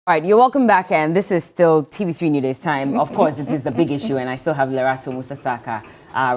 All right, you're welcome back, and this is still TV3Newday's time. Of course, it is the big issue, and I still have Lerato Musasaka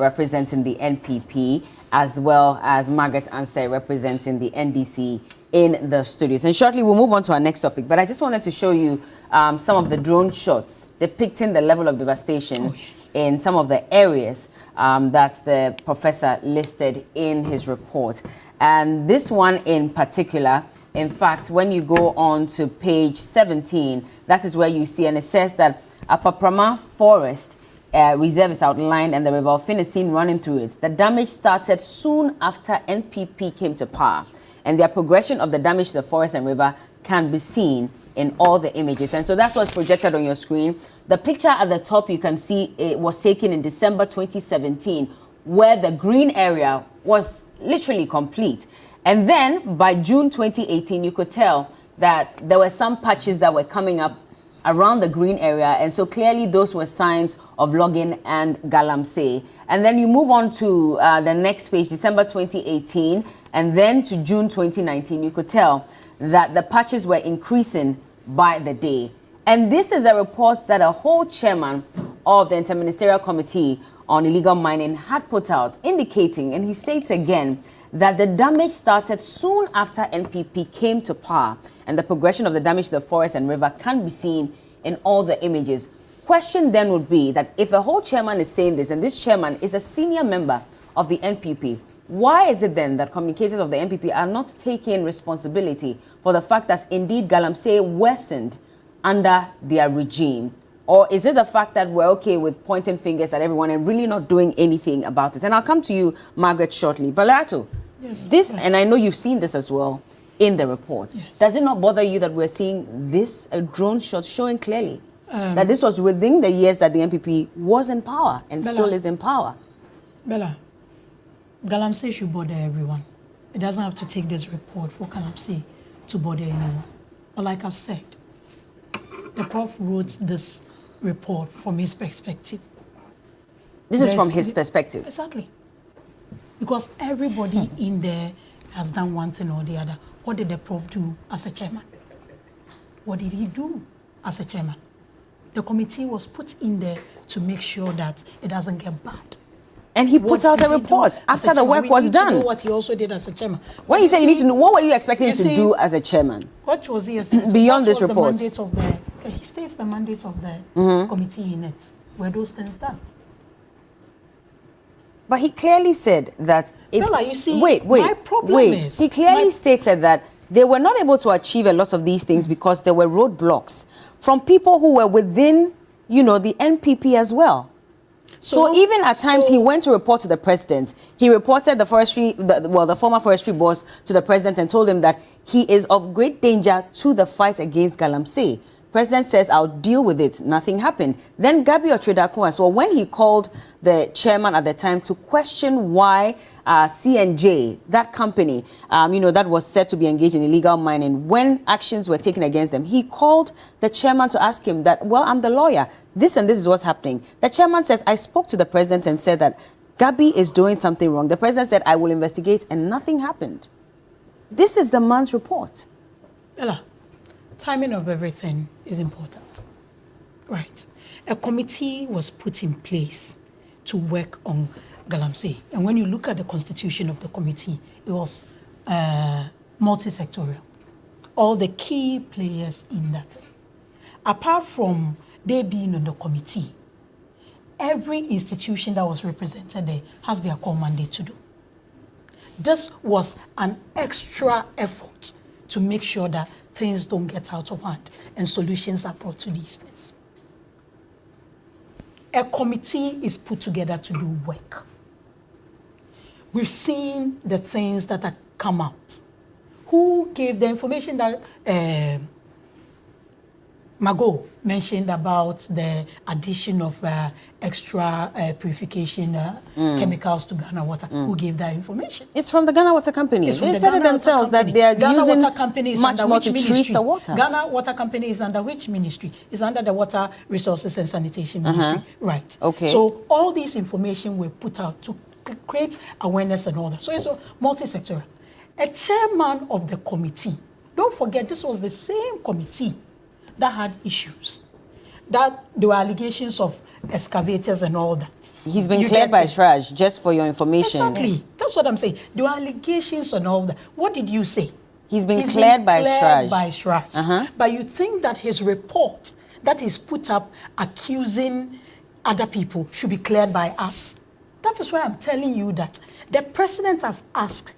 representing the NPP, as well as Margaret Anseh representing the NDC in the studios. And shortly, we'll move on to our next topic. But I just wanted to show you some of the drone shots depicting the level of devastation in some of the areas that the professor listed in his report. And this one in particular, in fact, when you go on to page 17, that is where you see, and it says that a Paprama Forest Reserve is outlined and the River Ofin is seen running through it. The damage started soon after NPP came to power, and the progression of the damage to the forest and river can be seen in all the images. And so that's what's projected on your screen. The picture at the top, you can see it was taken in December 2017, where the green area was literally complete. And then by June 2018, you could tell that there were some patches that were coming up around the green area. And so clearly those were signs of logging and Galamsey. And then you move on to the next page, December 2018, and then to June 2019, you could tell that the patches were increasing by the day. And this is a report that a whole chairman of the Interministerial Committee on Illegal Mining had put out, indicating, and he states again, that the damage started soon after NPP came to power, and the progression of the damage to the forest and river can be seen in all the images. Question then would be that if a whole chairman is saying this, and this chairman is a senior member of the NPP, why is it then that communicators of the NPP are not taking responsibility for the fact that indeed Galamsey worsened under their regime? Or is it the fact that we're okay with pointing fingers at everyone and really not doing anything about it? And I'll come to you, Margaret, shortly. But Lerato, this, and I know you've seen this as well in the report. Does it not bother you that we're seeing this drone shot showing clearly that this was within the years that the NPP was in power and still is in power? Bella, Galamsey should bother everyone. It doesn't have to take this report for Galamsey to bother anyone. But like I've said, the Prof wrote this report from his perspective. This is from his perspective? Exactly. Because everybody in there has done one thing or the other. What did the Prof do as a chairman? What did he do as a chairman? The committee was put in there to make sure that it doesn't get bad. And he put out a report after the work was done. We need to know what he also did as a chairman. When you say you need to know, what were you expecting him to do as a chairman? What was he beyond this report? The mandate of he states the mandate of the committee in it. Were those things done? But he clearly said that if... Bella, you see, my problem is... He clearly stated that they were not able to achieve a lot of these things because there were roadblocks from people who were within, you know, the NPP as well. So even at times he went to report to the president. He reported the former forestry boss to the president and told him that he is of great danger to the fight against Galamsey. President says, I'll deal with it. Nothing happened. Then Gabi Otredakun as well, when he called the chairman at the time to question why CNJ, that company, you know, that was said to be engaged in illegal mining, when actions were taken against them, he called the chairman to ask him that, well, I'm the lawyer. This and this is what's happening. The chairman says, I spoke to the president and said that Gabi is doing something wrong. The president said, I will investigate, and nothing happened. This is the man's report. Ella, timing of everything is important. Right. A committee was put in place to work on Galamsey. And when you look at the constitution of the committee, it was multi-sectorial. All the key players in that thing. Apart from they being on the committee, every institution that was represented there has their core mandate to do. This was an extra effort to make sure that things don't get out of hand and solutions are brought to these things. A committee is put together to do work. We've seen the things that have come out. Who gave the information that Mago mentioned about the addition of extra purification chemicals to Ghana Water? Who gave that information? It's from the Ghana Water Company. They said it themselves that they are using Water Company is much more to treat the water. Ghana Water Company is under which ministry? It's under the Water Resources and Sanitation Ministry. Right. Okay. So all this information were put out to create awareness and all that. So it's a multi-sectoral. A chairman of the committee, don't forget this was the same committee that had issues. That there were allegations of excavators and all that. He's been cleared by Shraj, just for your information. Exactly. That's what I'm saying. There were allegations and all that. What did you say? He's been cleared by Shraj. But you think that his report that is put up accusing other people should be cleared by us? That is why I'm telling you that the president has asked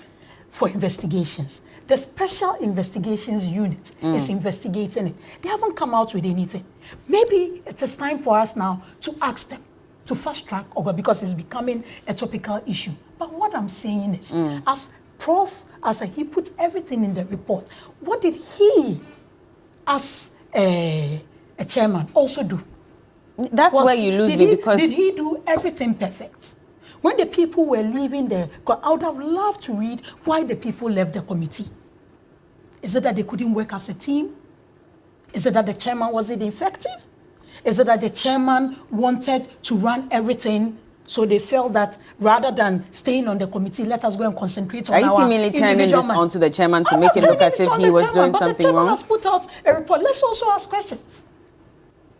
for investigations. The Special Investigations Unit is investigating it. They haven't come out with anything. Maybe it is time for us now to ask them to fast track over, because it's becoming a topical issue. But what I'm saying is, as he put everything in the report, what did he, as a chairman, also do? That's where you lose me, because... Did he do everything perfect? When the people were leaving I would have loved to read why the people left the committee. Is it that they couldn't work as a team? Is it that the chairman wasn't effective? Is it that the chairman wanted to run everything, so they felt that rather than staying on the committee, let us go and concentrate on our individual... Are you seemingly turning this onto the chairman to make it look as if he was doing something wrong? But the chairman has put out a report. Let's also ask questions.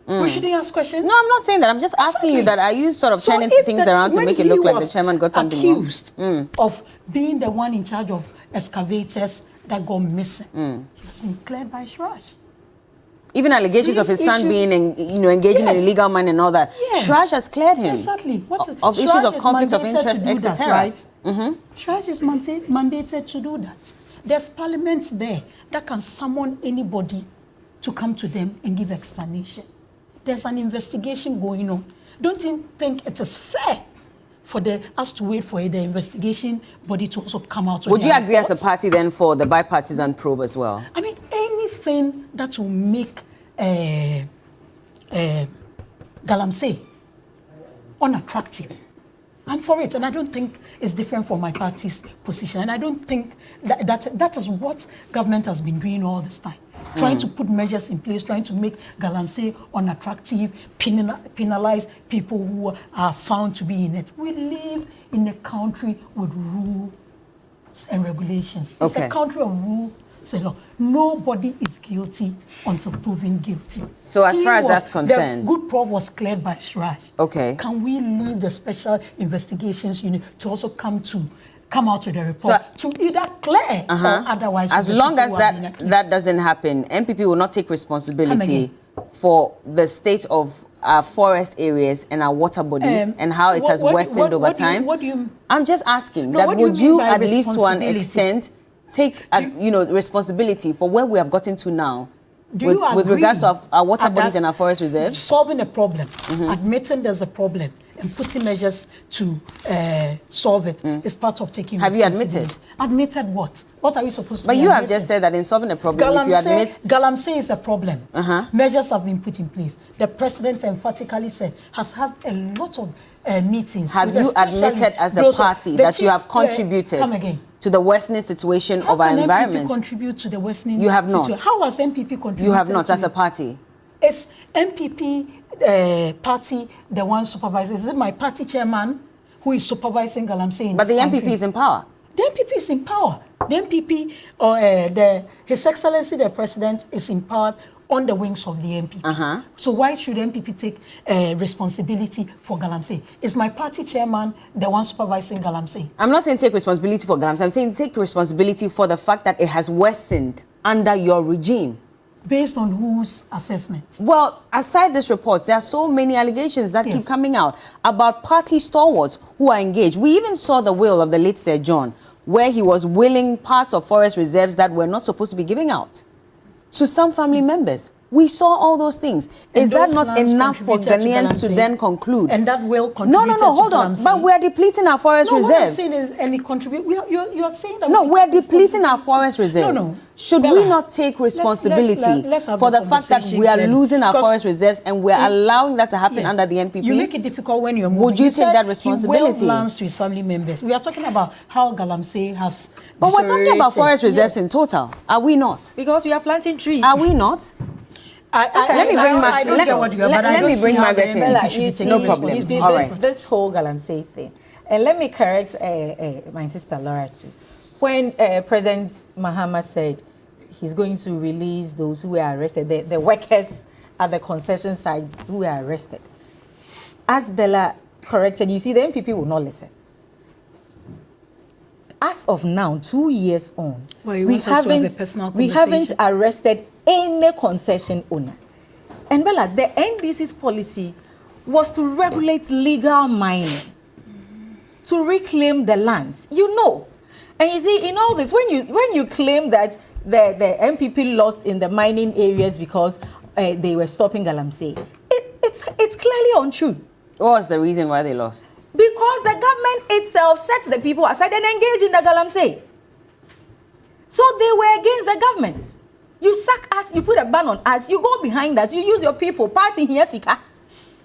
We shouldn't ask questions. No, I'm not saying that. I'm just asking you that. Are you sort of turning things around to make it look like the chairman got something wrong? Accused of being the one in charge of excavators that got missing. He has been cleared by Shraj. Even allegations of his son being, engaging in illegal money and all that. Yes. Shraj has cleared him. Exactly. Of issues of conflict of interest, etc. Right? Shraj is mandated to do that. There's parliament there that can summon anybody to come to them and give explanation. There's an investigation going on. Don't you think it is fair for us to wait for the investigation body to also come out with Would you agree as a party then for the bipartisan probe as well? I mean, anything that will make Galamsey unattractive, I'm for it. And I don't think it's different from my party's position. And I don't think that is what government has been doing all this time. Trying to put measures in place, trying to make Galamsey unattractive, penalize people who are found to be in it. We live in a country with rules and regulations. It's a country of rules and law. Nobody is guilty until proven guilty. So as far as that's concerned... The good prof was cleared by Shraj. Okay. Can we leave the Special Investigations Unit to also come out with a report to either clear or otherwise? As long as that doesn't happen, NPP will not take responsibility for the state of our forest areas and our water bodies and how it has worsened over time. I'm just asking that would you at least to an extent take responsibility for where we have gotten to now with regards to our water bodies and our forest reserves? Solving a problem, admitting there's a problem, and putting measures to solve it is part of taking responsibility. Have you admitted? Admitted what? What are we supposed to do? But you have just said that in solving a problem, if you admit... Galamsey is a problem. Measures have been put in place. The president emphatically said, has had a lot of meetings. Have you admitted as a party that you have contributed to the worsening situation of our environment? How can MPP contribute to the worsening You have not. situation? How has MPP contributed? You have not as a party. Is MPP party the one supervising? Is it my party chairman who is supervising Galamsey? But the MPP is in power. The MPP is in power. The MPP, or His Excellency the President, is in power on the wings of the MPP. So why should MPP take responsibility for Galamsey? Is my party chairman the one supervising Galamsey? I'm not saying take responsibility for Galamsey. I'm saying take responsibility for the fact that it has worsened under your regime. Based on whose assessment? Well, aside this report, there are so many allegations that keep coming out about party stalwarts who are engaged. We even saw the will of the late Sir John, where he was willing parts of forest reserves that were not supposed to be giving out to some family members. We saw all those things. Is that not enough for Ghanaians to then conclude? And that will contribute No, hold on. But we are depleting our forest reserves. What I'm saying is, and it contribute. You're saying that. No, we are depleting our forest reserves. No. Should we not take responsibility for the fact that we are losing our forest reserves and we are allowing that to happen under the NPP? You make it difficult when you're moving. Would you take that responsibility? He will lands to his family members. We are talking about how Galamsey has. But we're talking about forest reserves in total. Are we not? Because we are planting trees. Are we not? Let me bring Margaret in. No problem. You see, this whole Galamsey thing. And let me correct my sister Laura too. When President Mahama said he's going to release those who were arrested, the workers at the concession site who were arrested. As Bella corrected, you see, the MPP will not listen. As of now, 2 years on, we haven't arrested any concession owner. And Bella, the NDC's policy was to regulate legal mining, to reclaim the lands. You know. And you see, in all this, when you claim that the MPP lost in the mining areas because they were stopping Galamsey, it's clearly untrue. What was the reason why they lost? Because the government itself sets the people aside and engage in the Galamsey. So they were against the government. You sack us, you put a ban on us, you go behind us, you use your people, party here, Sika.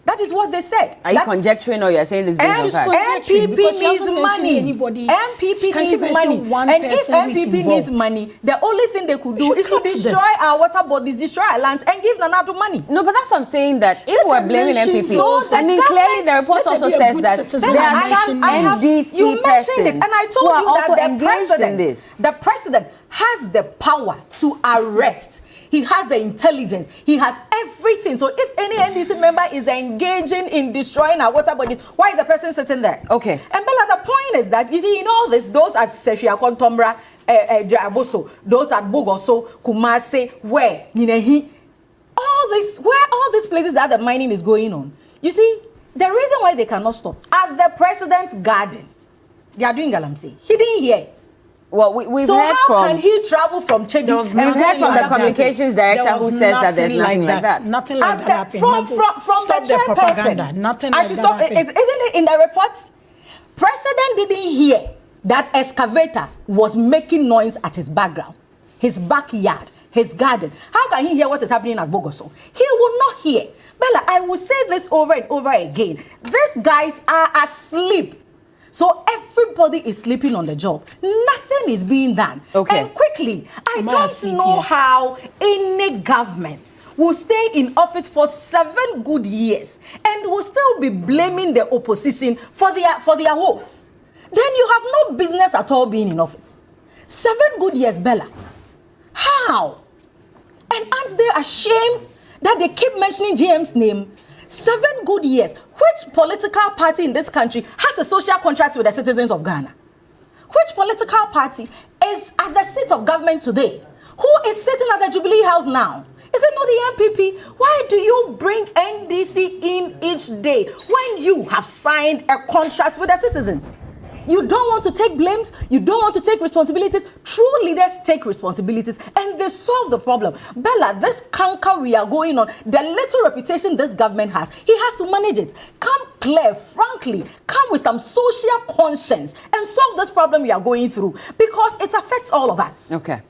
That is what they said. Are you conjecturing or you're saying this based on fact? MPP needs money. MPP needs money. And if MPP needs money, the only thing they could do is to destroy our water bodies, destroy our lands, and give Nana money. No, but that's what I'm saying, that if we're blaming MPP, I mean, clearly the report also says that there are some NDC persons and I told you that the president has the power to arrest. He has the intelligence. He has everything. So if any NDC member is engaging in destroying our water bodies, why is the person sitting there? Okay. And Bella, the point is that, you see, in all this, those at Sefia Kontombra, Aboso, those at Bogoso, Kumase, where all these places that the mining is going on. You see, the reason why they cannot stop, at the president's garden, they are doing Galamsey. He didn't hear it. Well, we've so heard how can he travel from Chedi? We've heard from the communications director who says that there's nothing like that. Nothing like that happened. From the chairperson. Nothing like that happened. Isn't it in the report? President didn't hear that excavator was making noise at his background, his backyard, his garden. How can he hear what is happening at Bogoso? He will not hear. Bella, I will say this over and over again. These guys are asleep. So everybody is sleeping on the job. Nothing is being done. Okay. And quickly, I don't know how any government will stay in office for 7 good years and will still be blaming the opposition for their woes. Then you have no business at all being in office. 7 good years, Bella. How? And aren't they ashamed that they keep mentioning GM's name? 7 good years. Which political party in this country has a social contract with the citizens of Ghana? Which political party is at the seat of government today? Who is sitting at the Jubilee House now? Is it not the MPP? Why do you bring NDC in each day when you have signed a contract with the citizens? You don't want to take blames. You don't want to take responsibilities. True leaders take responsibilities and they solve the problem. Bella, this canker we are going on, the little reputation this government has, he has to manage it. Come clear, frankly, come with some social conscience and solve this problem we are going through because it affects all of us. Okay.